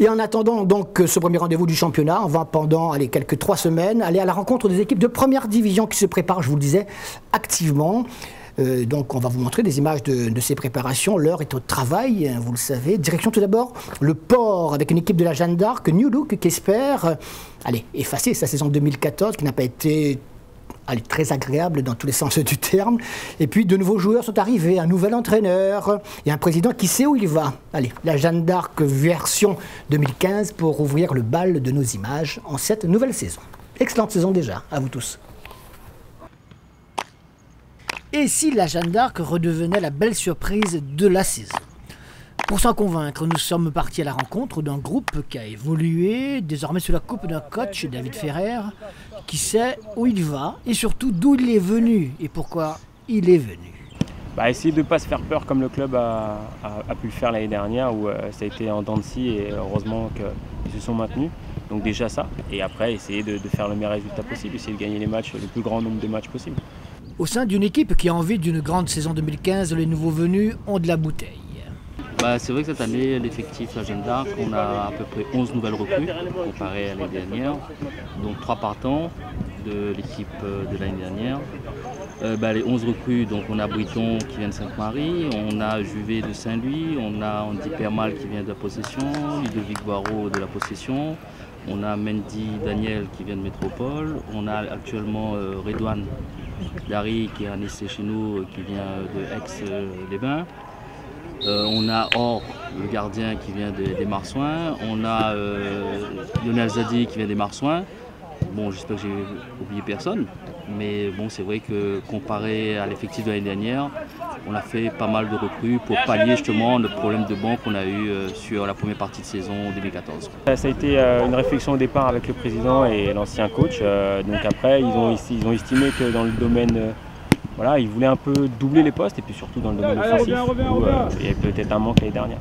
Et en attendant donc ce premier rendez-vous du championnat, on va pendant quelques 3 semaines aller à la rencontre des équipes de première division qui se préparent, je vous le disais, activement. Donc on va vous montrer des images de ces préparations. L'heure est au travail, vous le savez. Direction tout d'abord le port avec une équipe de la Jeanne d'Arc, New Look, qui espère effacer sa saison 2014 qui n'a pas été très agréable dans tous les sens du terme. Et puis de nouveaux joueurs sont arrivés, un nouvel entraîneur et un président qui sait où il va. Allez, la Jeanne d'Arc version 2015 pour ouvrir le bal de nos images en cette nouvelle saison. Excellente saison déjà, à vous tous. Et si la Jeanne d'Arc redevenait la belle surprise de la saison? Pour s'en convaincre, nous sommes partis à la rencontre d'un groupe qui a évolué, désormais sous la coupe d'un coach, David Ferrer, qui sait où il va et surtout d'où il est venu et pourquoi il est venu. Essayer de ne pas se faire peur comme le club a pu le faire l'année dernière où ça a été en dents de scie et heureusement qu'ils se sont maintenus. Donc déjà ça, et après essayer de faire le meilleur résultat possible, essayer de gagner les matchs, le plus grand nombre de matchs possible. Au sein d'une équipe qui a envie d'une grande saison 2015, les nouveaux venus ont de la bouteille. C'est vrai que cette année, l'effectif la Jeanne d'Arc, on a à peu près 11 nouvelles recrues comparé à l'année dernière. Donc 3 partants de l'équipe de l'année dernière. Les 11 recrues, donc on a Briton qui vient de Sainte-Marie, on a Juvet de Saint-Louis, on a Andy Permal qui vient de la possession, Ludovic Boireau de la possession, on a Mendy Daniel qui vient de Métropole, on a actuellement Redouane Dari qui est un essai chez nous qui vient de Aix-les-Bains. On a Or, le gardien qui vient des Marsouins. On a Lionel Zadi qui vient des Marsouins. Bon, j'espère que j'ai oublié personne. Mais bon, c'est vrai que comparé à l'effectif de l'année dernière, on a fait pas mal de recrues pour pallier justement le problème de banc qu'on a eu sur la première partie de saison 2014. Ça a été une réflexion au départ avec le président et l'ancien coach. Donc après, ils ont estimé que dans le domaine... ils voulaient un peu doubler les postes et puis surtout dans le domaine offensif où il y avait peut-être un manque l'année dernière.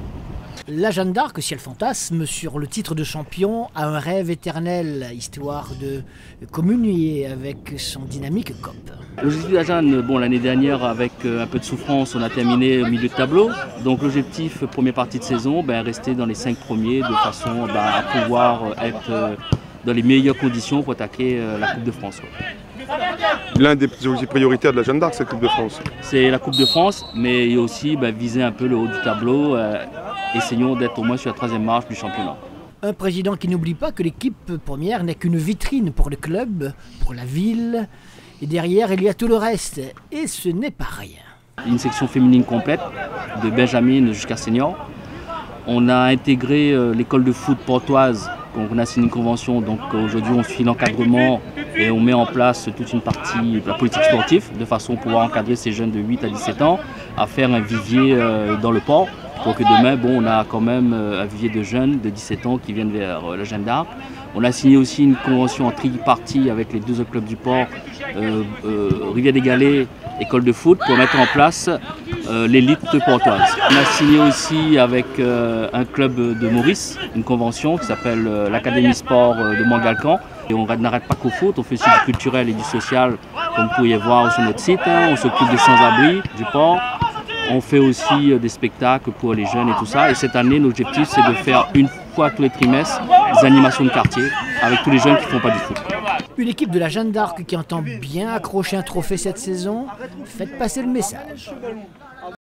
La Jeanne d'Arc, si elle fantasme sur le titre de champion, a un rêve éternel, histoire de communier avec son dynamique COP. L'objectif de la Jeanne, l'année dernière, avec un peu de souffrance, on a terminé au milieu de tableau. Donc l'objectif, première partie de saison, rester dans les 5 premiers de façon à pouvoir être dans les meilleures conditions pour attaquer la Coupe de France. L'un des objectifs prioritaires de la Jeanne d'Arc, c'est la Coupe de France. C'est la Coupe de France, mais il y a aussi viser un peu le haut du tableau. Essayons d'être au moins sur la 3e marche du championnat. Un président qui n'oublie pas que l'équipe première n'est qu'une vitrine pour le club, pour la ville. Et derrière, il y a tout le reste. Et ce n'est pas rien. Une section féminine complète, de Benjamin jusqu'à senior. On a intégré l'école de foot portoise. Donc on a signé une convention, donc aujourd'hui on suit l'encadrement et on met en place toute une partie de la politique sportive de façon à pouvoir encadrer ces jeunes de 8 à 17 ans à faire un vivier dans le port pour que demain on a quand même un vivier de jeunes de 17 ans qui viennent vers la Jeanne d'Arc. On a signé aussi une convention en tripartie avec les 2 autres clubs du port, Rivière des Galets, école de foot, pour mettre en place l'élite portoise. On a signé aussi avec un club de Maurice, une convention qui s'appelle l'Académie Sport de Montgalcan. Et on n'arrête pas qu'au foot, on fait aussi du culturel et du social, comme vous pouvez voir sur notre site. On s'occupe des sans-abri du port. On fait aussi des spectacles pour les jeunes et tout ça. Et cette année, l'objectif, c'est de faire une fois tous les trimestres des animations de quartier avec tous les jeunes qui ne font pas du foot. Une équipe de la Jeanne d'Arc qui entend bien accrocher un trophée cette saison, faites passer le message.